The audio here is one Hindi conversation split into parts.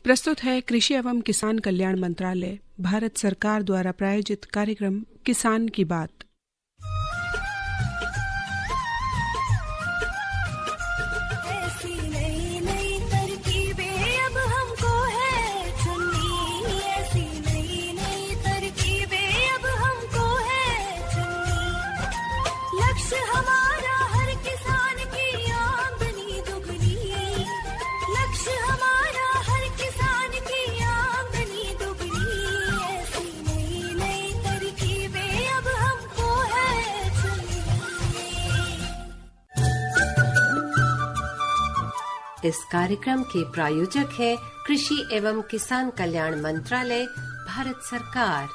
प्रस्तुत है कृषि एवं किसान कल्याण मंत्रालय भारत सरकार द्वारा प्रायोजित कार्यक्रम किसान की बात। इस कार्यक्रम के प्रायोजक है कृषि एवं किसान कल्याण मंत्रालय भारत सरकार।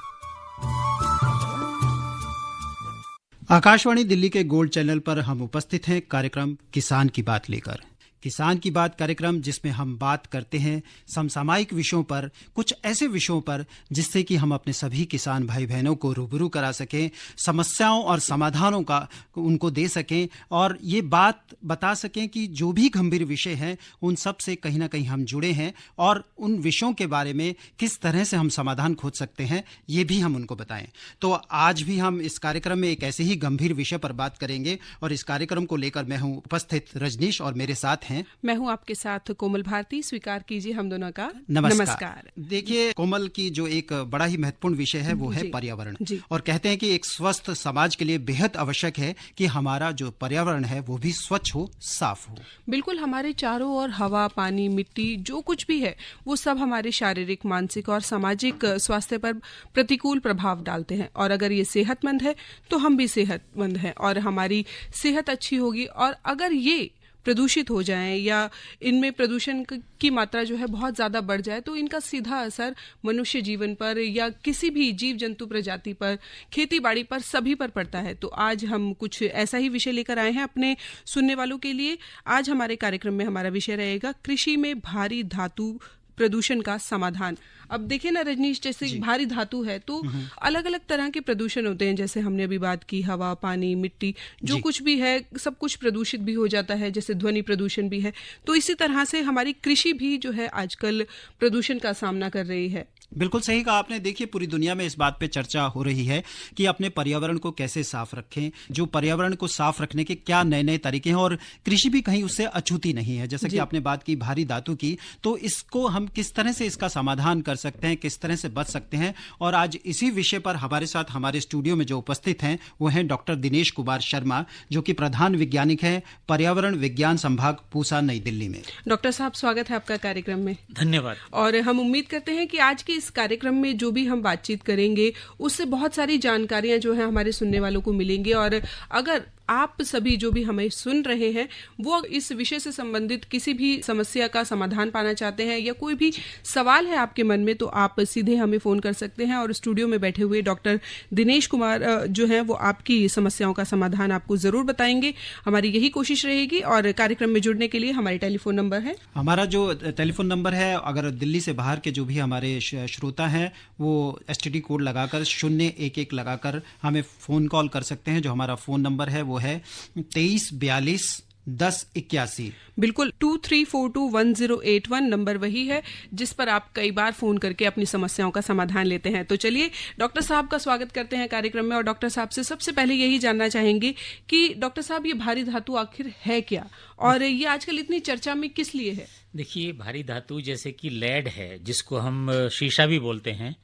आकाशवाणी दिल्ली के गोल्ड चैनल पर हम उपस्थित हैं कार्यक्रम किसान की बात लेकर। किसान की बात कार्यक्रम जिसमें हम बात करते हैं समसामयिक विषयों पर, कुछ ऐसे विषयों पर जिससे कि हम अपने सभी किसान भाई बहनों को रूबरू करा सकें, समस्याओं और समाधानों का उनको दे सकें और ये बात बता सकें कि जो भी गंभीर विषय हैं उन सब से कहीं ना कहीं हम जुड़े हैं और उन विषयों के बारे में किस तरह से हम समाधान खोज सकते हैं ये भी हम उनको बताएं। तो आज भी हम इस कार्यक्रम में एक ऐसे ही गंभीर विषय पर बात करेंगे और इस कार्यक्रम को लेकर मैं हूं उपस्थित रजनीश और मेरे साथ हैं मैं हूं आपके साथ कोमल भारती। स्वीकार कीजिए हम दोनों का नमस्कार। देखिए कोमल की जो एक बड़ा ही महत्वपूर्ण विषय है वो है पर्यावरण और कहते हैं कि एक स्वस्थ समाज के लिए बेहद आवश्यक है कि हमारा जो पर्यावरण है वो भी स्वच्छ हो, साफ हो। बिल्कुल, हमारे चारों ओर हवा, पानी, मिट्टी जो कुछ भी है वो सब हमारे शारीरिक, मानसिक और सामाजिक स्वास्थ्य पर प्रतिकूल प्रभाव डालते हैं और अगर ये सेहतमंद है तो हम भी सेहतमंद हैं और हमारी सेहत अच्छी होगी। और अगर ये प्रदूषित हो जाएं या इनमें प्रदूषण की मात्रा जो है बहुत ज़्यादा बढ़ जाए तो इनका सीधा असर मनुष्य जीवन पर या किसी भी जीव जंतु प्रजाति पर, खेती बाड़ी पर, सभी पर पड़ता है। तो आज हम कुछ ऐसा ही विषय लेकर आए हैं अपने सुनने वालों के लिए। आज हमारे कार्यक्रम में हमारा विषय रहेगा कृषि में भारी धातु प्रदूषण का समाधान। अब देखिए ना रजनीश, जैसे भारी धातु है तो अलग अलग तरह के प्रदूषण होते हैं। जैसे हमने अभी बात की हवा, पानी, मिट्टी, जो कुछ भी है सब कुछ प्रदूषित भी हो जाता है, जैसे ध्वनि प्रदूषण भी है। तो इसी तरह से हमारी कृषि भी जो है आजकल प्रदूषण का सामना कर रही है। बिल्कुल सही कहा आपने। देखिए पूरी दुनिया में इस बात पे चर्चा हो रही है कि अपने पर्यावरण को कैसे साफ रखें, जो पर्यावरण को साफ रखने के क्या नए नए तरीके हैं और कृषि भी कहीं उससे अछूती नहीं है। जैसे कि आपने बात की भारी धातु की, तो इसको हम किस तरह से इसका समाधान कर सकते हैं, किस तरह से बच सकते हैं। और आज इसी विषय पर हमारे साथ हमारे स्टूडियो में जो उपस्थित हैं वो हैं डॉक्टर दिनेश कुमार शर्मा, जो कि प्रधान वैज्ञानिक हैं पर्यावरण विज्ञान संभाग पूसा, नई दिल्ली में। डॉक्टर साहब, स्वागत है आपका कार्यक्रम में। धन्यवाद। और हम उम्मीद करते हैं कि आज के इस कार्यक्रम में जो भी हम बातचीत करेंगे उससे बहुत सारी जानकारियां जो है हमारे सुनने वालों को मिलेंगी। और अगर आप सभी जो भी हमें सुन रहे हैं वो इस विषय से संबंधित किसी भी समस्या का समाधान पाना चाहते हैं या कोई भी सवाल है आपके मन में तो आप सीधे हमें फोन कर सकते हैं और स्टूडियो में बैठे हुए डॉक्टर दिनेश कुमार जो है वो आपकी समस्याओं का समाधान आपको जरूर बताएंगे। हमारी यही कोशिश रहेगी। और कार्यक्रम में जुड़ने के लिए हमारी टेलीफोन नंबर है, हमारा जो टेलीफोन नंबर है, अगर दिल्ली से बाहर के जो भी हमारे श्रोता हैं वो STD कोड लगाकर 011 लगाकर हमें फोन कॉल कर सकते हैं। जो हमारा फोन नंबर है वो है 23421081। बिल्कुल, 23421081 नंबर वही है जिस पर आप कई बार फोन करके अपनी समस्याओं का समाधान लेते हैं। तो चलिए डॉक्टर साहब का स्वागत करते हैं कार्यक्रम में। और डॉक्टर साहब से सबसे पहले यही जानना चाहेंगे कि डॉक्टर साहब ये भारी धातु आखिर है क्या और ये आजकल इतनी चर्चा में किस लिए है? देखिए, भारी धातु जैसे कि लेड है जिसको हम शीशा भी बोलते हैं,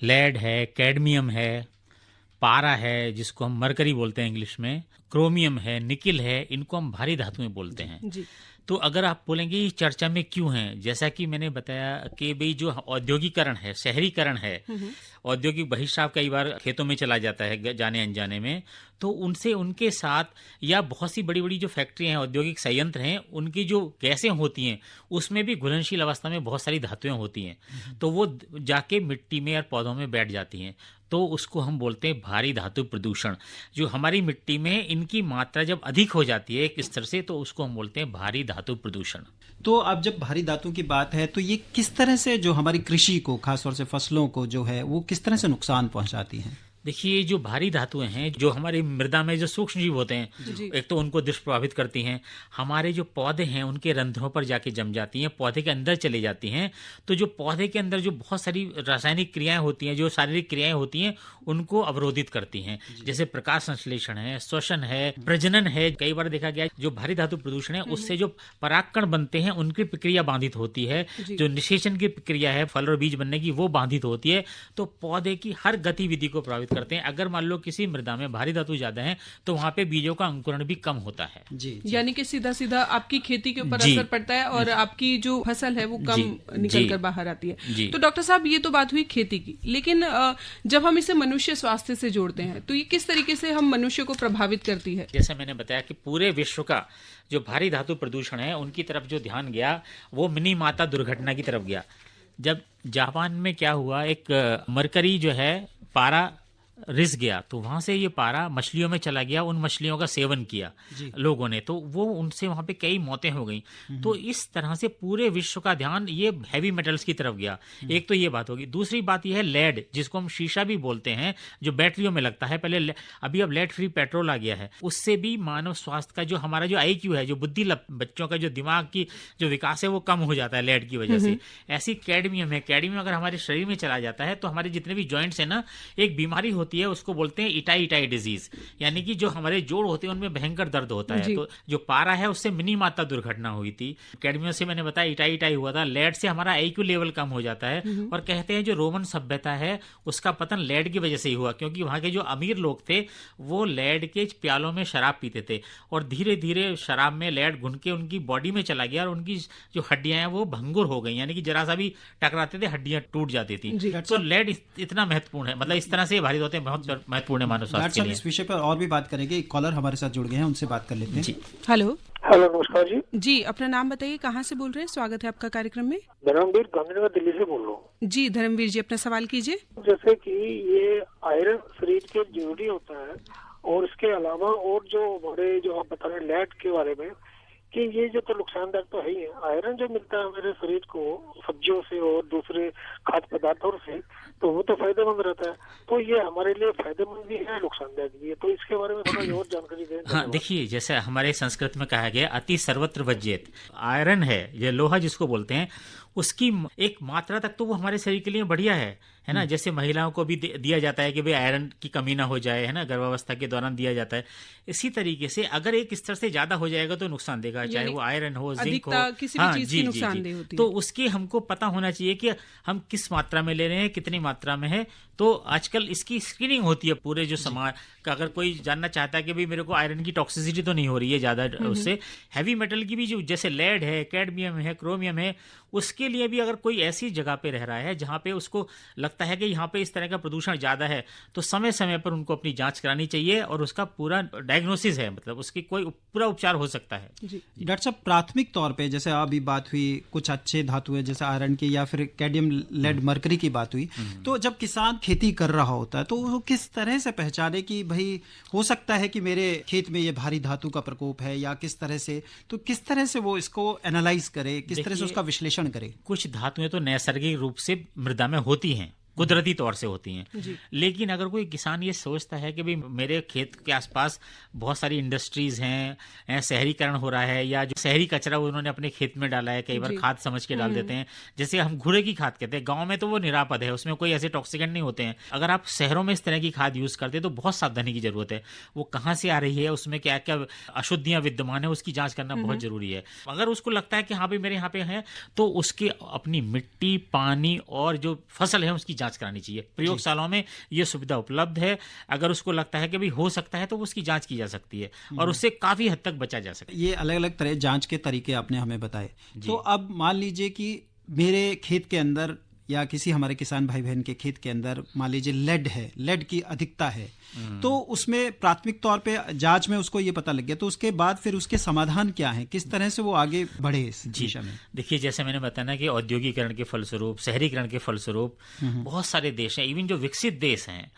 लेड है, कैडमियम है, पारा है जिसको हम मरकरी बोलते हैं इंग्लिश में, क्रोमियम है, निकिल है, इनको हम भारी धातुएं बोलते हैं जी। तो अगर आप बोलेंगे चर्चा में क्यों हैं, जैसा कि मैंने बताया कि भाई जो औद्योगिकरण है, शहरीकरण है, औद्योगिक बहिष्कार कई बार खेतों में चला जाता है जाने अनजाने में, तो उनसे उनके साथ या बहुत सी बड़ी बड़ी जो फैक्ट्रियां हैं, औद्योगिक संयंत्र हैं, उनकी जो गैसें होती हैं उसमें भी घुलनशील अवस्था में बहुत सारी धातुएं होती हैं, तो वो जाके मिट्टी में और पौधों में बैठ जाती हैं। तो उसको हम बोलते हैं भारी धातु प्रदूषण। जो हमारी मिट्टी में इनकी मात्रा जब अधिक हो जाती है एक स्तर से तो उसको हम बोलते हैं भारी धातु प्रदूषण। तो अब जब भारी धातु की बात है तो ये किस तरह से जो हमारी कृषि को, खासतौर से फसलों को जो है वो किस तरह से नुकसान पहुंचाती है? देखिए, जो भारी धातुएं हैं, जो हमारी मृदा में जो सूक्ष्म जीव होते हैं, एक तो उनको दुष्प्रभावित करती हैं। हमारे जो पौधे हैं उनके रंध्रों पर जाके जम जाती हैं, पौधे के अंदर चली जाती हैं। तो जो पौधे के अंदर जो बहुत सारी रासायनिक क्रियाएं होती हैं, जो शारीरिक क्रियाएं होती हैं, उनको अवरोधित करती हैं। जैसे प्रकाश संश्लेषण है, श्वसन है, प्रजनन है। कई बार देखा गया जो भारी धातु प्रदूषण है उससे जो परागकण बनते हैं उनकी प्रक्रिया बाधित होती है। जो निषेचन की प्रक्रिया है फल और बीज बनने की, वो बाधित होती है। तो पौधे की हर गतिविधि को प्रभावित करते हैं। अगर मान लो किसी मृदा में भारी धातु ज्यादा है तो वहां पे बीजों का अंकुरण भी कम होता है। यानी कि सीधा सीधा आपकी खेती के ऊपर असर पड़ता है और आपकी जो फसल है वो कम निकल कर बाहर आती है। तो डॉक्टर साहब, ये तो बात हुई खेती की, लेकिन जब हम इसे मनुष्य स्वास्थ्य से जोड़ते हैं तो ये किस तरीके से हम मनुष्य को प्रभावित करती है? जैसे मैंने बताया कि पूरे विश्व का जो भारी धातु प्रदूषण है उनकी तरफ जो ध्यान गया वो मिनीमाता दुर्घटना की तरफ गया। जब जापान में क्या हुआ, एक मरकरी जो है पारा रिस गया, तो वहां से ये पारा मछलियों में चला गया। उन मछलियों का सेवन किया लोगों ने, तो वो उनसे वहां पे कई मौतें हो गई। तो इस तरह से पूरे विश्व का ध्यान ये हैवी मेटल्स की तरफ गया। एक तो ये बात होगी। दूसरी बात ये है लेड, जिसको हम शीशा भी बोलते हैं, जो बैटरियों में लगता है। पहले अभी अब लेड फ्री पेट्रोल आ गया है। उससे भी मानव स्वास्थ्य का जो हमारा जो IQ है, जो बुद्धि, बच्चों का जो दिमाग की जो विकास है वो कम हो जाता है लेड की वजह से। ऐसी कैडमियम है, कैडमियम अगर हमारे शरीर में चला जाता है तो हमारे जितने भी जॉइंट्स है ना, एक बीमारी होती है, उसको बोलते हैं इटाई डिजीज, यानी कि जो हमारे जोड़ होते हैं उनमें भयंकर दर्द होता है। तो जो पारा है उससे मिनी माता दुर्घटना हुई थी। कैडमियम से मैंने बताया इटाई हुआ था। लेड से हमारा IQ लेवल कम हो जाता है। और कहते हैं जो रोमन सभ्यता है उसका पतन लेड की वजह से ही हुआ, क्योंकि वहां के जो अमीर लोग थे वो लेड के प्यालों में शराब पीते थे और धीरे धीरे शराब में लेड घुन के उनकी बॉडी में चला गया और उनकी जो हड्डियां हैं वो भंगुर हो गई, यानी कि जरा सा भी टकराते थे हड्डियां टूट जाती थी। तो लेड इतना महत्वपूर्ण है, मतलब इस तरह से भारी होते हैं, बहुत महत्वपूर्ण है मानव स्वास्थ्य के लिए। इस विषय पर और भी बात करेंगे। एक कॉलर हमारे साथ जुड़ गए हैं, उनसे बात कर लेते हैं। हेलो, नमस्कार जी। जी, अपना नाम बताइए, कहाँ से बोल रहे हैं? स्वागत है आपका कार्यक्रम में। धर्मवीर गांधीनगर दिल्ली से बोल रहा हूँ। जी धर्मवीर जी, अपना सवाल कीजिए। जैसे कि ये आयरन शरीर के जरूरी होता है और इसके अलावा और जो हमारे जो आप बता रहे हैं लेड के बारे में, कि ये जो तो नुकसानदायक तो है ही है। आयरन जो मिलता है हमारे शरीर को सब्जियों से और दूसरे खाद्य पदार्थों से, तो वो तो फायदेमंद रहता है। तो ये हमारे लिए फायदेमंद भी है, नुकसानदायक भी है। तो इसके बारे में थोड़ा और जानकारी दें। हाँ, देखिए, जैसे हमारे संस्कृत में कहा गया अति सर्वत्र वज्येत। आयरन है, ये लोहा जिसको बोलते हैं, उसकी एक मात्रा तक तो वो हमारे शरीर के लिए बढ़िया है ना। जैसे महिलाओं को भी दिया जाता है कि भाई आयरन की कमी ना हो जाए, है ना, गर्भावस्था के दौरान दिया जाता है। इसी तरीके से अगर एक स्तर से ज्यादा हो जाएगा तो नुकसान देगा, चाहे वो आयरन हो, जिंक हो, किसी भी चीज की नुकसानदेह होती है। तो उसकी हमको पता होना चाहिए कि हम किस मात्रा में ले रहे हैं, कितनी मात्रा में है। तो आजकल इसकी स्क्रीनिंग होती है पूरे जो समाज का। अगर कोई जानना चाहता है कि भाई मेरे को आयरन की टॉक्सिसिटी तो नहीं हो रही है ज्यादा, उससे हैवी मेटल की भी जो जैसे लेड है, कैडमियम है, क्रोमियम है, उसके लिए भी अगर कोई ऐसी जगह पे रह रहा है जहां पे उसको लगता है कि यहाँ पे इस तरह का प्रदूषण ज्यादा है, तो समय समय पर उनको अपनी जांच करानी चाहिए और उसका पूरा डायग्नोसिस है, मतलब उसकी कोई पूरा उपचार हो सकता है। डॉक्टर साहब, प्राथमिक तौर पे जैसे अभी बात हुई कुछ अच्छे धातु है जैसे आयरन की या फिर कैडमियम, लेड, मरकरी की बात हुई, तो जब किसान खेती कर रहा होता है तो वो किस तरह से पहचाने कि भाई हो सकता है कि मेरे खेत में ये भारी धातु का प्रकोप है, या किस तरह से, तो किस तरह से वो इसको एनालाइज करे, किस तरह से उसका विश्लेषण करे? कुछ धातुएं तो नैसर्गिक रूप से मृदा में होती हैं, कुदरती तौर से होती हैं। लेकिन अगर कोई किसान ये सोचता है कि भाई मेरे खेत के आसपास बहुत सारी इंडस्ट्रीज हैं, शहरीकरण हो रहा है, या जो शहरी कचरा उन्होंने अपने खेत में डाला है, कई बार खाद समझ के डाल देते हैं, जैसे हम घुरे की खाद कहते हैं। गांव में तो वो निरापद है, उसमें कोई ऐसे टॉक्सिकेंट नहीं होते हैं। अगर आप शहरों में इस तरह की खाद यूज करते हैं तो बहुत सावधानी की जरूरत है। वो कहाँ से आ रही है, उसमें क्या क्या अशुद्धियां विद्यमान है, उसकी जांच करना बहुत जरूरी है। अगर उसको लगता है कि हाँ भाई मेरे यहाँ पे है, तो उसकी अपनी मिट्टी, पानी और जो फसल है उसकी जांच करानी चाहिए। प्रयोगशालाओं में यह सुविधा उपलब्ध है। अगर उसको लगता है कि भी हो सकता है तो उसकी जांच की जा सकती है और उससे काफी हद तक बचा जा सकता है। ये अलग अलग तरह जांच के तरीके आपने हमें बताए। तो अब मान लीजिए कि मेरे खेत के अंदर या किसी हमारे किसान भाई बहन के खेत के अंदर मान लीजिए लेड है, लेड की अधिकता है, तो उसमें प्राथमिक तौर पे जांच में उसको ये पता लग गया, तो उसके बाद फिर उसके समाधान क्या है, किस तरह से वो आगे बढ़े इस दिशा में? देखिए, जैसे मैंने बताया ना कि औद्योगिकरण के फलस्वरूप, शहरीकरण के फलस्वरूप बहुत सारे देश हैं, इवन जो विकसित देश हैं,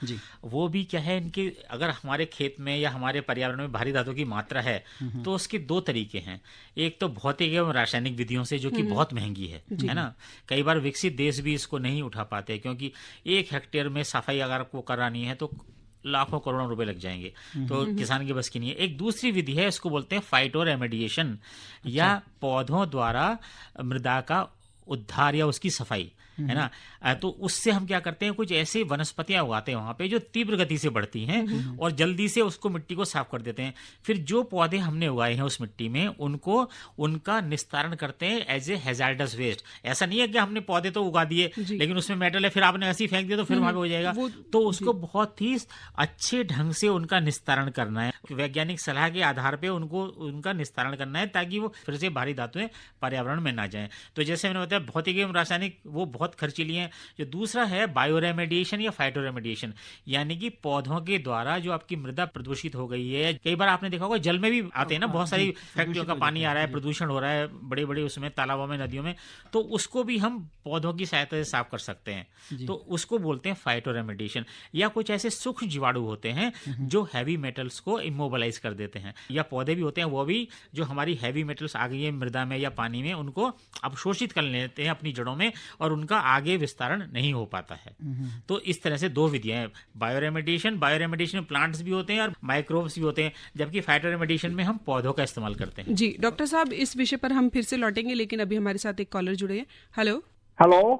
वो भी क्या है, इनके अगर हमारे खेत में या हमारे पर्यावरण में भारी धातु की मात्रा है तो उसके दो तरीके हैं। एक तो भौतिक एवं रासायनिक विधियों से, जो कि बहुत महंगी है ना। कई बार विकसित देश भी इसको नहीं उठा पाते, क्योंकि 1 हेक्टेयर में सफाई अगर आपको करानी है तो लाखों करोड़ों रुपए लग जाएंगे, तो किसान की बस की नहीं है। एक दूसरी विधि है, इसको बोलते हैं फाइटो रेमेडिएशन, या पौधों द्वारा मृदा का उद्धार या उसकी सफाई, है ना। तो उससे हम क्या करते हैं, कुछ ऐसे वनस्पतियां उगाते हैं वहां पे जो तीव्र गति से बढ़ती हैं और जल्दी से उसको मिट्टी को साफ कर देते हैं। फिर जो पौधे हमने उगाए हैं उस मिट्टी में, उनको उनका निस्तारण करते हैं एज ए हैजार्डस वेस्ट। ऐसा नहीं है कि हमने पौधे तो उगा दिए लेकिन उसमें मेटल है, फिर आपने ऐसे ही फेंक दिया तो फिर वहां पे हो जाएगा। तो उसको बहुत ही अच्छे ढंग से उनका निस्तारण करना है, वैज्ञानिक सलाह के आधार पर उनको उनका निस्तारण करना है, ताकि वो फिर से भारी धातुएं पर्यावरण में ना जाएं। तो जैसे मैंने बताया, भौतिक एवं रासायनिक वो बहुत खर्चीली हैं। जो दूसरा है बायो रेमेडिएशन या फाइटो रेमेडिएशन, यानी कि पौधों के द्वारा जो आपकी मृदा प्रदूषित हो गई है, कई बार आपने देखा होगा जल में भी आते हैं ना, बहुत सारी फैक्ट्रियों का पानी आ रहा है, प्रदूषण हो रहा है बड़े बड़े उसमें तालाबों में, नदियों में, तो उसको भी हम पौधों की सहायता से साफ कर सकते हैं। तो उसको बोलते हैं फाइटो रेमेडिएशन। या कुछ ऐसे सूक्ष्म जीवाणु होते हैं जो हैवी मेटल्स को इमोबलाइज कर देते हैं, या पौधे भी होते हैं वो भी जो हमारी हैवी मेटल्स आ गई है मृदा में या पानी में, उनको अवशोषित कर लेते हैं अपनी जड़ों में और उनका आगे विस्तारण नहीं हो पाता है। तो इस तरह से दो विधियां हैं, बायो रेमेडिएशन में प्लांट्स भी होते हैं और माइक्रोब्स भी होते हैं, जबकि फाइटो रेमेडिएशन में हम पौधों का इस्तेमाल करते हैं। जी डॉक्टर साहब, इस विषय पर हम फिर से लौटेंगे, लेकिन अभी हमारे साथ एक कॉलर जुड़े हैं। हेलो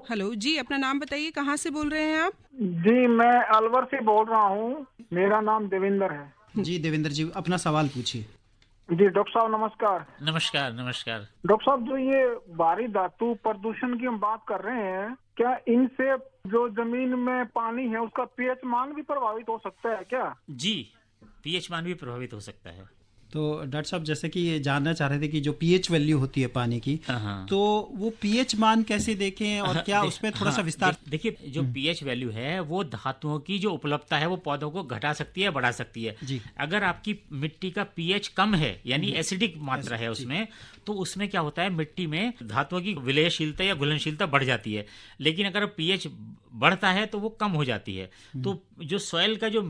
हेलो जी, अपना नाम बताइए, कहाँ से बोल रहे हैं आप? जी, मैं अलवर से बोल रहा हूँ, मेरा नाम देवेंद्र है। जी देवेंद्र जी, अपना सवाल पूछिए। जी डॉक्टर साहब नमस्कार। नमस्कार नमस्कार। डॉक्टर साहब, जो ये भारी धातु प्रदूषण की हम बात कर रहे हैं, क्या इनसे जो जमीन में पानी है उसका पीएच मान भी प्रभावित हो सकता है क्या? जी, पीएच मान भी प्रभावित हो सकता है। तो डॉक्टर साहब, जैसे कि ये जानना चाह रहे थे कि जो पीएच वैल्यू होती है पानी की, तो वो पीएच मान कैसे देखें और क्या उसमें थोड़ा सा विस्तार? देखिए, जो पीएच वैल्यू है वो धातुओं की जो उपलब्धता है वो पौधों को घटा सकती है, बढ़ा सकती है। अगर आपकी मिट्टी का पीएच कम है, यानी एसिडिक मात्रा है उसमें, तो उसमें क्या होता है, मिट्टी में धातुओं की विलयशीलता या घुलनशीलता बढ़ जाती है। लेकिन अगर पीएच बढ़ता है तो वो कम हो जाती है। तो जो सॉइल का जो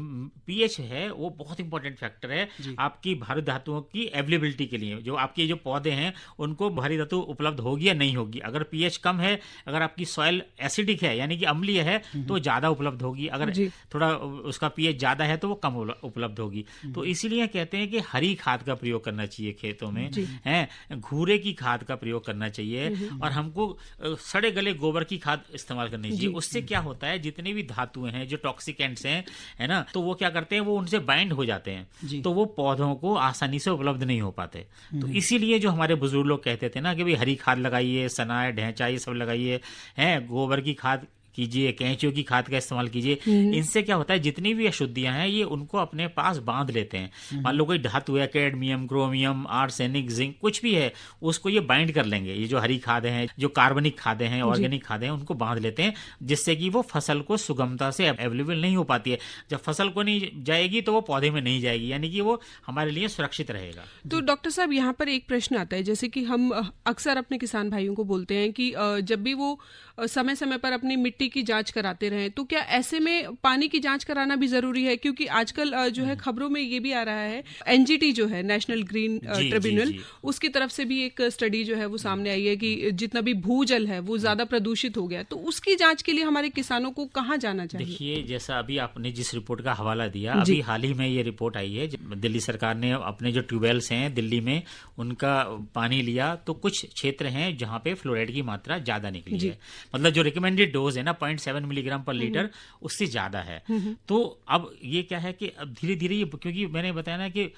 पीएच है वो बहुत इंपॉर्टेंट फैक्टर है आपकी भारी धातुओं की अवेलेबिलिटी के लिए। जो आपके जो पौधे हैं उनको भारी धातु उपलब्ध होगी या नहीं होगी। अगर पीएच कम है, अगर आपकी सॉइल एसिडिक है यानी कि अम्लीय है, तो ज्यादा उपलब्ध होगी। अगर थोड़ा उसका पीएच ज्यादा है तो वो कम उपलब्ध होगी। तो इसीलिए कहते हैं कि हरी खाद का प्रयोग करना चाहिए खेतों में, है घूरे की खाद का प्रयोग करना चाहिए, और हमको सड़े गले गोबर की खाद इस्तेमाल करनी चाहिए। उससे क्या होता है, जितने भी धातुएं हैं जो टॉक्सिकेंट्स हैं, है ना, तो वो क्या करते हैं, वो उनसे बाइंड हो जाते हैं, तो वो पौधों को आसानी से उपलब्ध नहीं हो पाते। तो इसीलिए जो हमारे बुजुर्ग लोग कहते थे ना कि भाई हरी खाद लगाइए, सनाए ढैंचा ये सब लगाइए, है गोबर की खाद कीजिए, कैंचियों की खाद का इस्तेमाल कीजिए। इनसे क्या होता है, जितनी भी अशुद्धियां हैं ये उनको अपने पास बांध लेते हैं। मान लो कोई धातु है, कैडमियम, क्रोमियम, आर्सेनिक, जिंक, कुछ भी है, उसको ये बाइंड कर लेंगे। ये जो हरी खादें हैं, जो कार्बनिक खादें हैं, ऑर्गेनिक खादें हैं, उनको बांध लेते हैं, जिससे कि वो फसल को सुगमता से अवेलेबल नहीं हो पाती है। जब फसल को नहीं जाएगी तो वो पौधे में नहीं जाएगी, यानी कि वो हमारे लिए सुरक्षित रहेगा। तो डॉक्टर साहब, यहाँ पर एक प्रश्न आता है, जैसे कि हम अक्सर अपने किसान भाइयों को बोलते हैं कि जब भी वो समय समय पर अपनी मिट्टी की जांच कराते रहें, तो क्या ऐसे में पानी की जांच कराना भी जरूरी है? क्योंकि आजकल जो है खबरों में ये भी आ रहा है, एनजीटी जो है नेशनल ग्रीन ट्रिब्यूनल, उसकी तरफ से भी एक स्टडी जो है वो सामने आई है कि जितना भी भूजल है वो ज्यादा प्रदूषित हो गया। तो उसकी जांच के लिए हमारे किसानों को कहाँ जाना चाहिए? देखिए, जैसा अभी आपने जिस रिपोर्ट का हवाला दिया, अभी हाल ही में ये रिपोर्ट आई है, दिल्ली सरकार ने अपने जो ट्यूबवेल्स हैं दिल्ली में उनका पानी लिया, तो कुछ क्षेत्र हैं जहाँ पे फ्लोराइड की मात्रा ज्यादा निकली है। मतलब जो रिकमेंडेड डोज है ना 0.7 मिलीग्राम पर लीटर, उससे ज्यादा है। तो अब ये क्या है कि अब धीरे धीरे ये, क्योंकि मैंने बताया ना कि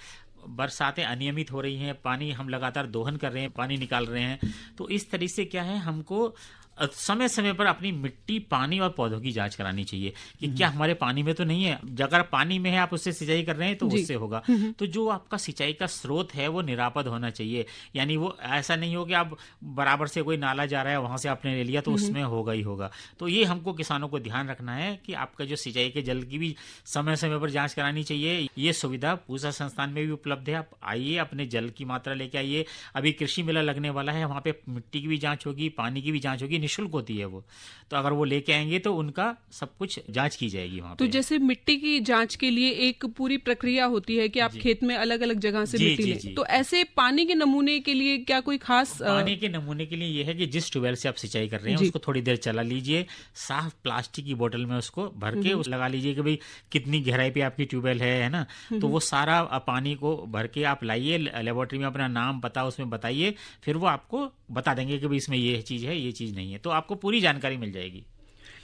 बरसातें अनियमित हो रही हैं, पानी हम लगातार दोहन कर रहे हैं, पानी निकाल रहे हैं, तो इस तरीके से क्या है, हमको समय समय पर अपनी मिट्टी, पानी और पौधों की जांच करानी चाहिए कि क्या हमारे पानी में तो नहीं है। अगर पानी में है, आप उससे सिंचाई कर रहे हैं तो उससे होगा। तो जो आपका सिंचाई का स्रोत है वो निरापद होना चाहिए, यानी वो ऐसा नहीं हो कि आप बराबर से कोई नाला जा रहा है वहां से आपने ले लिया तो उसमें होगा ही होगा। तो ये हमको किसानों को ध्यान रखना है कि आपका जो सिंचाई के जल की भी समय समय पर जाँच करानी चाहिए। ये सुविधा पूसा संस्थान में भी उपलब्ध है। आप आइए, अपने जल की मात्रा लेके आइए। अभी कृषि मेला लगने वाला है, वहाँ पे मिट्टी की भी जाँच होगी, पानी की भी जाँच होगी, निःशुल्क होती है वो, तो अगर वो लेके आएंगे तो उनका सब कुछ जांच की जाएगी वहाँ तो पे। जैसे मिट्टी की जांच के लिए एक पूरी प्रक्रिया होती है कि आप खेत में अलग अलग जगह से मिट्टी लें, तो ऐसे पानी के नमूने के लिए क्या कोई खास पानी के नमूने के लिए ये है कि जिस ट्यूबवेल से आप सिंचाई कर रहे हैं उसको थोड़ी देर चला लीजिए, साफ प्लास्टिक की बोतल में उसको भर के लगा लीजिए कि भाई कितनी गहराई पे आपकी ट्यूबवेल है ना, तो वो सारा पानी को भर के आप लाइए लेबोरेटरी में, अपना नाम पता उसमें बताइए, फिर वो आपको बता देंगे कि भाई इसमें ये चीज़ है, ये चीज़ नहीं है, तो आपको पूरी जानकारी मिल जाएगी।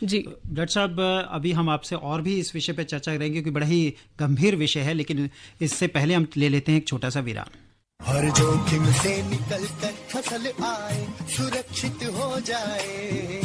जी डॉक्टर साहब, अभी हम आपसे और भी इस विषय पर चर्चा करेंगे क्योंकि बड़ा ही गंभीर विषय है, लेकिन इससे पहले हम ले लेते हैं एक छोटा सा विराम। हर जोखिम से निकल कर फसल आए, सुरक्षित हो जाए,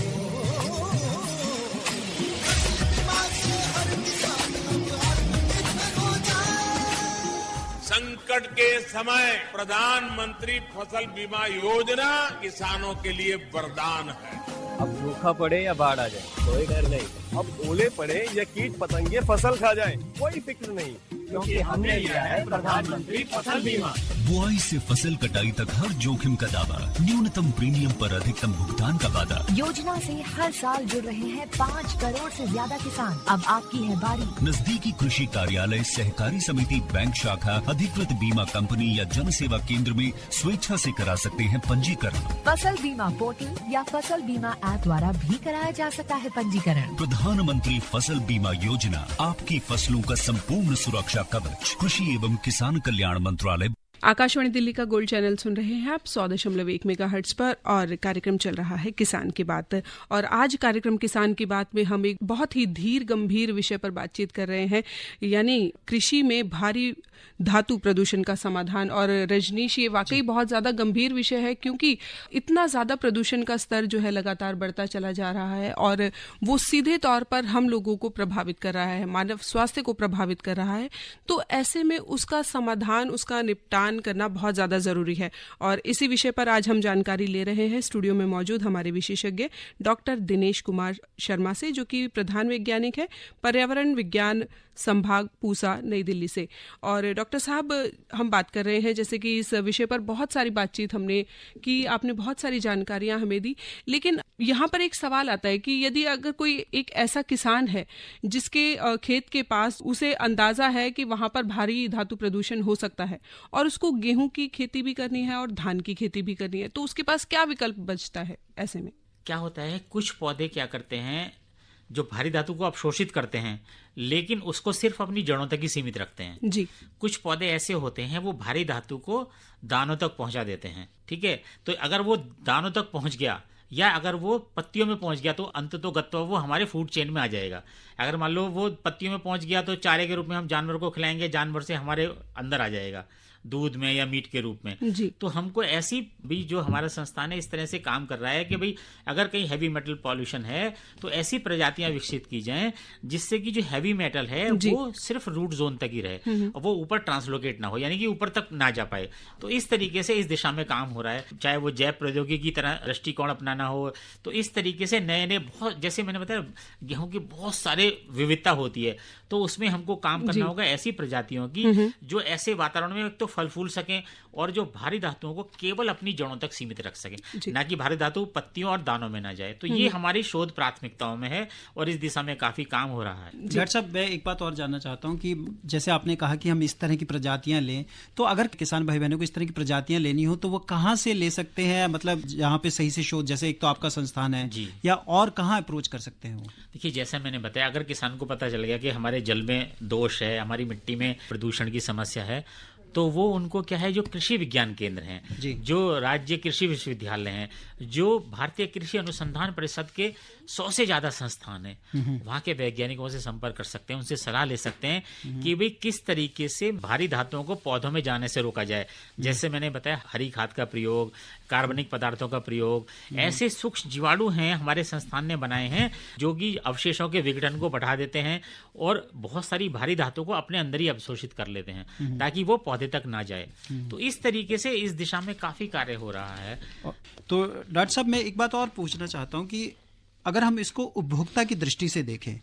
संकट के समय प्रधानमंत्री फसल बीमा योजना किसानों के लिए वरदान है। अब सूखा पड़े या बाढ़ आ जाए कोई डर नहीं, अब ओले पड़े या कीट पतंगे फसल खा जाए कोई फिक्र नहीं, क्योंकि हमने लिया है प्रधानमंत्री फसल बीमा। बुआई से फसल कटाई तक हर जोखिम का दावा, न्यूनतम प्रीमियम पर अधिकतम भुगतान का वादा। योजना से हर साल जुड़ रहे हैं 5 करोड़ से ज्यादा किसान। अब आपकी है बारी। नजदीकी कृषि कार्यालय, सहकारी समिति, बैंक शाखा, अधिकृत बीमा कंपनी या जन सेवा केंद्र में स्वेच्छा से करा सकते हैं पंजीकरण। फसल बीमा पोर्टल या फसल बीमा ऐप द्वारा भी कराया जा सकता है पंजीकरण। प्रधानमंत्री फसल बीमा योजना, आपकी फसलों का संपूर्ण सुरक्षा कवच। कृषि एवं किसान कल्याण मंत्रालय। आकाशवाणी दिल्ली का गोल्ड चैनल सुन रहे हैं आप 100.1 मेगाहर्ट्ज पर, और कार्यक्रम चल रहा है किसान की बात। और आज कार्यक्रम किसान की बात में हम एक बहुत ही धीर गंभीर विषय पर बातचीत कर रहे हैं, यानी कृषि में भारी धातु प्रदूषण का समाधान। और रजनीश, ये वाकई बहुत ज्यादा गंभीर विषय है क्योंकि इतना ज्यादा प्रदूषण का स्तर जो है लगातार बढ़ता चला जा रहा है और वो सीधे तौर पर हम लोगों को प्रभावित कर रहा है, मानव स्वास्थ्य को प्रभावित कर रहा है। तो ऐसे में उसका समाधान, उसका निपटान करना बहुत ज्यादा जरूरी है। और इसी विषय पर आज हम जानकारी ले रहे हैं स्टूडियो में मौजूद हमारे विशेषज्ञ डॉक्टर दिनेश कुमार शर्मा से, जो कि प्रधान वैज्ञानिक है पर्यावरण विज्ञान संभाग पूसा, नई दिल्ली से। और डॉक्टर साहब, हम बात कर रहे हैं जैसे कि इस विषय पर बहुत सारी बातचीत हमने की, आपने बहुत सारी जानकारियां हमें दी, लेकिन यहाँ पर एक सवाल आता है कि यदि अगर कोई एक ऐसा किसान है जिसके खेत के पास उसे अंदाजा है कि वहां पर भारी धातु प्रदूषण हो सकता है और उसको गेहूं की खेती भी करनी है और धान की खेती भी करनी है, तो उसके पास क्या विकल्प बचता है? ऐसे में क्या होता है, कुछ पौधे क्या करते हैं जो भारी धातु को अवशोषित करते हैं लेकिन उसको सिर्फ अपनी जड़ों तक ही सीमित रखते हैं जी। कुछ पौधे ऐसे होते हैं वो भारी धातु को दानों तक पहुंचा देते हैं, ठीक है। तो अगर वो दानों तक पहुंच गया या अगर वो पत्तियों में पहुंच गया तो अंततोगत्वा वो हमारे फूड चेन में आ जाएगा। अगर मान लो वो पत्तियों में पहुंच गया तो चारे के रूप में हम जानवर को खिलाएंगे, जानवर से हमारे अंदर आ जाएगा दूध में या मीट के रूप में जी। तो हमको ऐसी भी, जो हमारा संस्थान है इस तरह से काम कर रहा है कि भाई अगर कहीं हैवी मेटल पॉल्यूशन है तो ऐसी प्रजातियां विकसित की जाएं जिससे कि जो हैवी मेटल है वो सिर्फ रूट जोन तक ही रहे और वो ऊपर ट्रांसलोकेट ना हो, यानी कि ऊपर तक ना जा पाए। तो इस तरीके से इस दिशा में काम हो रहा है, चाहे वो जैव प्रौद्योगिकी की तरह दृष्टिकोण अपनाना हो। तो इस तरीके से नए नए बहुत, जैसे मैंने बताया गेहूं की बहुत सारे विविधता होती है, तो उसमें हमको काम करना होगा ऐसी प्रजातियों की जो ऐसे वातावरण में तो फल फूल सकें और जो भारी धातुओं को केवल अपनी जड़ों तक सीमित रख सकें, ना कि भारी धातु पत्तियों और दानों में ना जाए। तो ये हमारी शोध प्राथमिकताओं में है और इस दिशा में काफी काम हो रहा है। डॉक्टर साहब, मैं एक बात और जानना चाहता हूं कि जैसे आपने कहा कि हम इस तरह की प्रजातियां लें, तो अगर किसान भाई बहनों को इस तरह की प्रजातियां लेनी हो तो वो कहाँ से ले सकते हैं? मतलब जहाँ पे सही से शोध, जैसे एक तो आपका संस्थान है जी, या और कहाँ अप्रोच कर सकते हैं वो? देखिए, जैसा मैंने बताया, अगर किसान को पता चल गया कि हमारे जल में दोष है, हमारी मिट्टी में प्रदूषण की समस्या है, तो वो उनको क्या है, जो कृषि विज्ञान केंद्र हैं, जो राज्य कृषि विश्वविद्यालय हैं, जो भारतीय कृषि अनुसंधान परिषद के 100 से ज्यादा संस्थान हैं, वहाँ के वैज्ञानिकों से संपर्क कर सकते हैं, उनसे सलाह ले सकते हैं कि भाई किस तरीके से भारी धातुओं को पौधों में जाने से रोका जाए। जैसे मैंने बताया, हरी खाद का प्रयोग, कार्बनिक पदार्थों का प्रयोग, ऐसे सूक्ष्म जीवाणु हैं हमारे संस्थान ने बनाए हैं जो कि अवशेषों के विघटन को बढ़ा देते हैं और बहुत सारी भारी धातु को अपने अंदर ही अवशोषित कर लेते हैं ताकि वो पौधे तक ना जाए। तो इस तरीके से इस दिशा में काफी कार्य हो रहा है। तो डॉक्टर साहब, मैं एक बात और पूछना चाहता हूँ कि अगर हम इसको उपभोक्ता की दृष्टि से देखें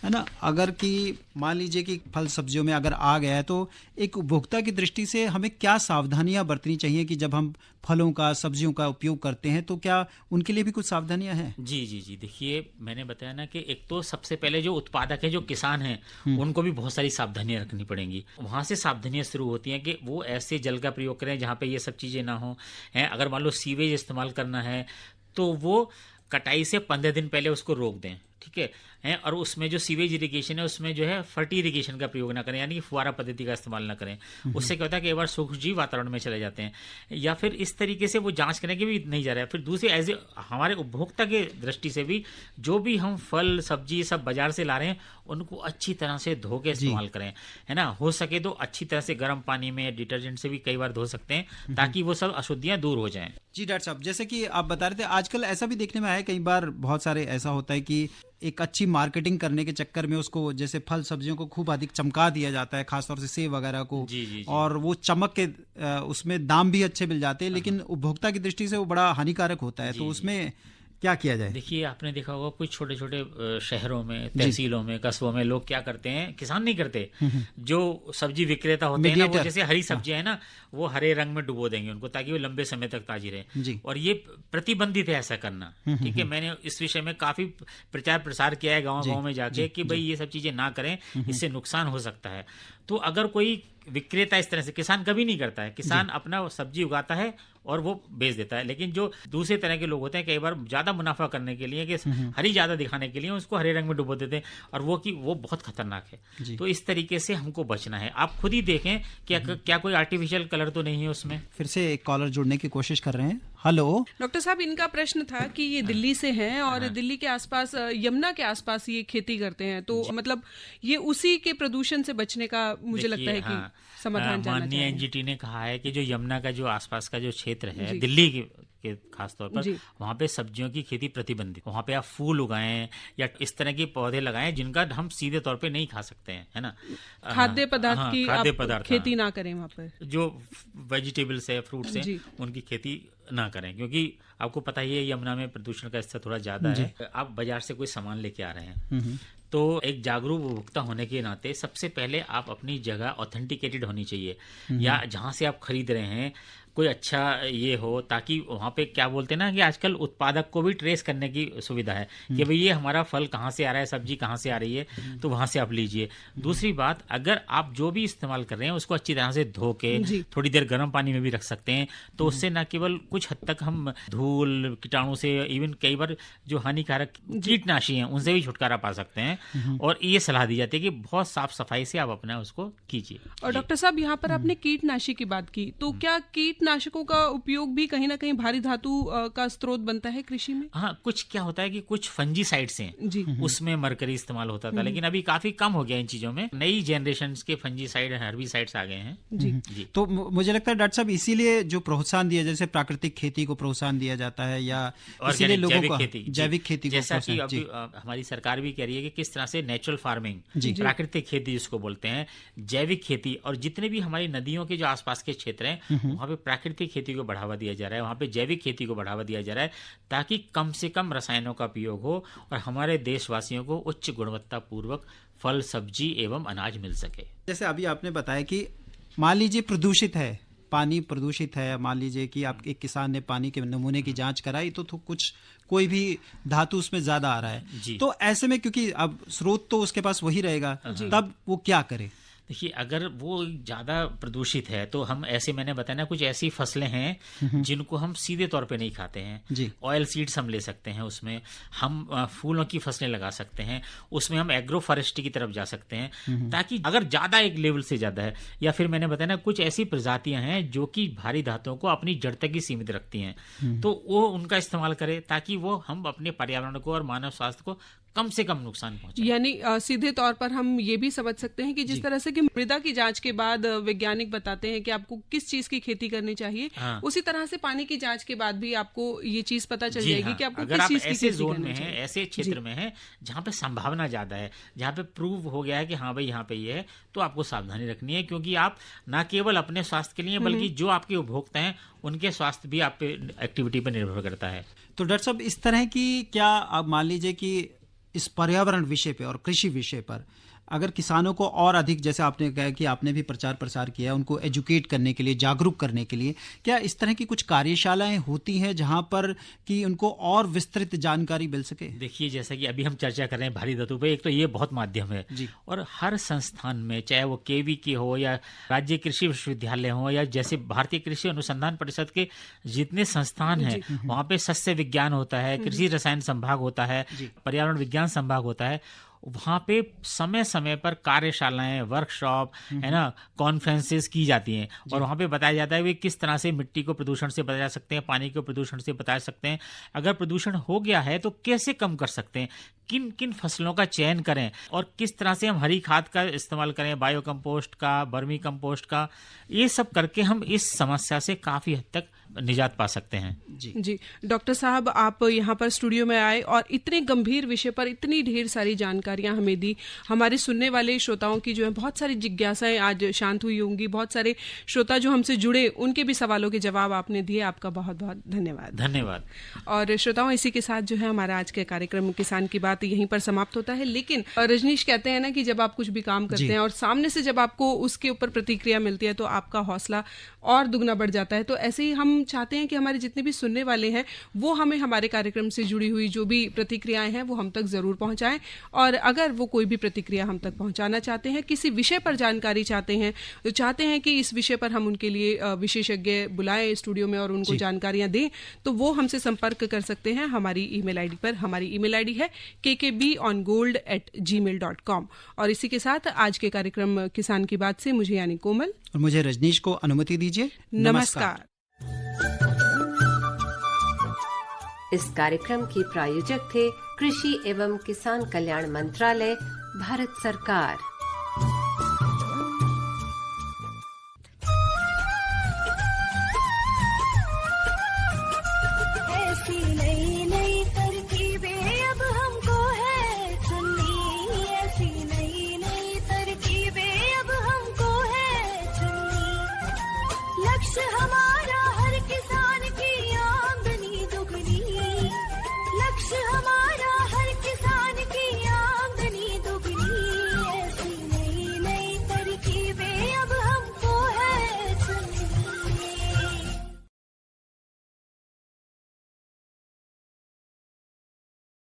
है ना। अगर कि मान लीजिए कि फल सब्जियों में अगर आ गया है तो एक उपभोक्ता की दृष्टि से हमें क्या सावधानियां बरतनी चाहिए कि जब हम फलों का सब्जियों का उपयोग करते हैं तो क्या उनके लिए भी कुछ सावधानियां हैं? जी जी जी, देखिए मैंने बताया ना कि एक तो सबसे पहले जो उत्पादक है, जो किसान हैं, उनको भी बहुत सारी सावधानियां रखनी पड़ेंगी। वहां से सावधानियां शुरू होती हैं कि वो ऐसे जल का प्रयोग करें जहाँ पे ये सब चीजें ना हो। हैं अगर मान लो सीवेज इस्तेमाल करना है तो वो कटाई से 15 दिन पहले उसको रोक दें, ठीक है। और उसमें जो सीवेज इरिगेशन है उसमें जो है फर्टी इरिगेशन का प्रयोग ना करें, यानी कि फुहारा पद्धति का इस्तेमाल ना करें। उससे क्या होता है कि एक बार सूक्ष्म जीव वातावरण में चले जाते हैं, या फिर इस तरीके से वो जांच करें कि भी नहीं जा रहा है। फिर दूसरे एज ए हमारे उपभोक्ता के दृष्टि से भी जो भी हम फल सब्जी सब बाजार से ला रहे हैं उनको अच्छी तरह से धो के इस्तेमाल करें, है ना। हो सके तो अच्छी तरह से गर्म पानी में डिटर्जेंट से भी कई बार धो सकते हैं ताकि वो सब अशुद्धियां दूर हो जाएं। जी डॉक्टर साहब, जैसे कि आप बता रहे थे आजकल ऐसा भी देखने में आया कई बार, बहुत सारे ऐसा होता है कि एक अच्छी मार्केटिंग करने के चक्कर में उसको जैसे फल सब्जियों को खूब अधिक चमका दिया जाता है, खासतौर से सेब वगैरह को। जी। और वो चमक के उसमें दाम भी अच्छे मिल जाते हैं, लेकिन उपभोक्ता की दृष्टि से वो बड़ा हानिकारक होता है। तो उसमें क्या किया जाए? देखिए आपने देखा होगा कुछ छोटे छोटे शहरों में, तहसीलों में, कस्बों में लोग क्या करते हैं, किसान नहीं करते, जो सब्जी विक्रेता होते हैं ना, वो जैसे हरी सब्जियां है ना वो हरे रंग में डुबो देंगे उनको ताकि वो लंबे समय तक ताजी रहे। और ये प्रतिबंधित है ऐसा करना, ठीक है। मैंने इस विषय में काफी प्रचार प्रसार किया है गाँव में जाके कि भाई ये सब चीजें ना करें, इससे नुकसान हो सकता है। तो अगर कोई विक्रेता इस तरह से, किसान कभी नहीं करता है, किसान अपना सब्जी उगाता है और वो बेच देता है। लेकिन जो दूसरे तरह के लोग होते हैं कई बार ज्यादा मुनाफा करने के लिए, कि हरी ज्यादा दिखाने के लिए उसको हरे रंग में डुबो देते हैं, और वो बहुत खतरनाक है। तो इस तरीके से हमको बचना है। आप खुद ही देखें क्या कोई आर्टिफिशियल कलर तो नहीं है उसमें। फिर से एक कॉलर जुड़ने की कोशिश कर रहे हैं। हेलो डॉक्टर साहब, इनका प्रश्न था कि ये दिल्ली से हैं और दिल्ली के आसपास, यमुना के आसपास ये खेती करते हैं, तो मतलब ये उसी के प्रदूषण से बचने का मुझे लगता है कि समाधान जानना चाहिए। माननीय एनजीटी ने कहा है कि जो यमुना का जो आसपास का जो क्षेत्र है दिल्ली के खासतौर पर, वहाँ पे सब्जियों की खेती प्रतिबंधित। वहाँ पे आप फूल उगाएं या इस तरह के पौधे लगाएं जिनका हम सीधे तौर पे नहीं खा सकते हैं, है ना। खाद्य पदार्थ की खेती ना करें वहाँ पर। जो वेजिटेबल्स है, फ्रूट्स हैं, उनकी खेती ना करें, क्योंकि आपको पता ही है यमुना में प्रदूषण का स्तर थोड़ा ज्यादा है। आप बाजार से कोई सामान लेके आ रहे हैं तो एक जागरूक उपभोक्ता होने के नाते सबसे पहले आप अपनी जगह ऑथेंटिकेटेड होनी चाहिए, या जहां से आप खरीद रहे हैं कोई अच्छा ये हो, ताकि वहाँ पे क्या बोलते हैं ना कि आजकल उत्पादक को भी ट्रेस करने की सुविधा है कि भाई ये हमारा फल कहाँ से आ रहा है, सब्जी कहाँ से आ रही है, तो वहाँ से आप लीजिए। दूसरी बात, अगर आप जो भी इस्तेमाल कर रहे हैं उसको अच्छी तरह से धो के थोड़ी देर गर्म पानी में भी रख सकते हैं, तो उससे न केवल कुछ हद तक हम धूल कीटाणु से, इवन कई बार जो हानिकारक कीटनाशी हैं उनसे भी छुटकारा पा सकते हैं। और ये सलाह दी जाती है कि बहुत साफ सफाई से आप अपना उसको कीजिए। और डॉक्टर साहब, यहाँ पर आपने कीटनाशी की बात की, तो क्या कीटनाशकों का उपयोग भी कहीं ना कहीं भारी धातु का स्रोत बनता है कृषि में? हाँ, कुछ क्या होता है कि कुछ फंजीसाइड्स हैं उसमें मरकरी इस्तेमाल होता था, लेकिन अभी काफी कम हो गया इन चीजों में। नई जनरेशन के फंजीसाइड, हर्बिसाइड्स आ गए हैं। जी। तो मुझे लगता है डॉक्टर साहब इसीलिए जो प्रोत्साहन दिया, जैसे प्राकृतिक खेती को प्रोत्साहन दिया जाता है, या इसीलिए लोगों को जैविक खेती को, जैसा कि अभी हमारी सरकार भी कह रही है कि किस तरह से नेचुरल फार्मिंग, प्राकृतिक खेती जिसको बोलते हैं, जैविक खेती, और जितने भी हमारी नदियों के जो आसपास के क्षेत्र हैं वहाँ पे प्राकृतिक खेती को बढ़ावा दिया जा रहा है, वहाँ पे जैविक खेती को बढ़ावा दिया जा रहा है, ताकि कम से कम रसायनों का उपयोग हो और हमारे देशवासियों को उच्च गुणवत्ता पूर्वक फल, सब्जी एवं अनाज मिल सके। जैसे अभी आपने बताया कि मान लीजिए प्रदूषित है, पानी प्रदूषित है, मान लीजिए कि आप एक किसान ने पानी के नमूने की जांच कराई तो कुछ कोई भी धातु उसमें ज्यादा आ रहा है, तो ऐसे में क्योंकि अब स्रोत तो उसके पास वही रहेगा, तब वो क्या करे? देखिए, अगर वो ज़्यादा प्रदूषित है तो हम ऐसे, मैंने बताया ना, कुछ ऐसी फसलें हैं जिनको हम सीधे तौर पे नहीं खाते हैं। ऑयल सीड्स हम ले सकते हैं, उसमें हम फूलों की फसलें लगा सकते हैं, उसमें हम एग्रो फॉरेस्ट्री की तरफ जा सकते हैं, ताकि अगर ज़्यादा एक लेवल से ज़्यादा है, या फिर मैंने बताया ना कुछ ऐसी प्रजातियां हैं जो कि भारी धातुओं को अपनी जड़ तक ही सीमित रखती हैं, तो वो उनका इस्तेमाल करें ताकि वो हम अपने पर्यावरण को और मानव स्वास्थ्य को कम से कम नुकसान पहुंचे। यानी सीधे तौर पर हम ये भी समझ सकते हैं कि जिस तरह से कि मृदा की जांच के बाद वैज्ञानिक बताते हैं कि आपको किस चीज की खेती करनी चाहिए, उसी तरह से पानी की जांच के बाद भी आपको ये चीज पता चल जाएगी कि आपको किस चीज की खेती जोन में है, ऐसे क्षेत्र में है जहाँ पे संभावना ज्यादा है, जहाँ पे प्रूव हो गया है कि हाँ भाई यहाँ पे ये है, तो आपको सावधानी रखनी है, क्योंकि आप न केवल अपने स्वास्थ्य के लिए बल्कि जो आपके उपभोक्ता हैं उनके स्वास्थ्य भी आप पे एक्टिविटी पर निर्भर करता है। तो डॉक्टर साहब, इस तरह की क्या आप मान लीजिए कि इस पर्यावरण विषय पे और कृषि विषय पर अगर किसानों को और अधिक, जैसे आपने कहा कि आपने भी प्रचार प्रसार किया, उनको एजुकेट करने के लिए, जागरूक करने के लिए, क्या इस तरह की कुछ कार्यशालाएं होती हैं जहां पर कि उनको और विस्तृत जानकारी मिल सके? देखिए, जैसा कि अभी हम चर्चा कर रहे हैं भारी धातु पे, एक तो ये बहुत माध्यम है जी। और हर संस्थान में, चाहे वो केवी के हो या राज्य कृषि विश्वविद्यालय हो या जैसे भारतीय कृषि अनुसंधान परिषद के जितने संस्थान हैं, वहाँ पे सस्य विज्ञान होता है, कृषि रसायन संभाग होता है, पर्यावरण विज्ञान संभाग होता है, वहाँ पे समय समय पर कार्यशालाएं, वर्कशॉप, है ना, कॉन्फ्रेंसेस की जाती हैं और वहाँ पे बताया जाता है कि किस तरह से मिट्टी को प्रदूषण से बचा सकते हैं, पानी को प्रदूषण से बचा सकते हैं, अगर प्रदूषण हो गया है तो कैसे कम कर सकते हैं, किन किन फसलों का चयन करें और किस तरह से हम हरी खाद का इस्तेमाल करें, बायो कंपोस्ट का, बर्मी कंपोस्ट का, ये सब करके हम इस समस्या से काफ़ी हद तक निजात पा सकते हैं। जी डॉक्टर साहब, आप यहाँ पर स्टूडियो में आए और इतने गंभीर विषय पर इतनी ढेर सारी जानकारियां हमें दी। हमारे सुनने वाले श्रोताओं की जो है बहुत सारी जिज्ञासाएं आज शांत हुई होंगी। बहुत सारे श्रोता जो हमसे जुड़े, उनके भी सवालों के जवाब आपने दिए। आपका बहुत बहुत धन्यवाद। धन्यवाद। और श्रोताओं, इसी के साथ जो है हमारा आज के कार्यक्रम किसान की बात यहीं पर समाप्त होता है। लेकिन रजनीश कहते हैं ना कि जब आप कुछ भी काम करते हैं और सामने से जब आपको उसके ऊपर प्रतिक्रिया मिलती है तो आपका हौसला और दुगना बढ़ जाता है। तो ऐसे ही हम चाहते हैं कि हमारे जितने भी सुनने वाले हैं वो हमें हमारे कार्यक्रम से जुड़ी हुई जो भी प्रतिक्रियाएं हैं वो हम तक जरूर पहुंचाएं। और अगर वो कोई भी प्रतिक्रिया हम तक पहुंचाना चाहते हैं, किसी विषय पर जानकारी चाहते हैं, तो चाहते हैं कि इस विषय पर हम उनके लिए विशेषज्ञ बुलाएं स्टूडियो में और उनको जानकारियां दें, तो वो हमसे संपर्क कर सकते हैं हमारी ईमेल आईडी पर। हमारी ईमेल आईडी है kkbongold@gmail.com। और इसी के साथ आज के कार्यक्रम किसान की बात से मुझे यानी कोमल और मुझे रजनीश को अनुमति दीजिए। नमस्कार। इस कार्यक्रम के प्रायोजक थे कृषि एवं किसान कल्याण मंत्रालय, भारत सरकार।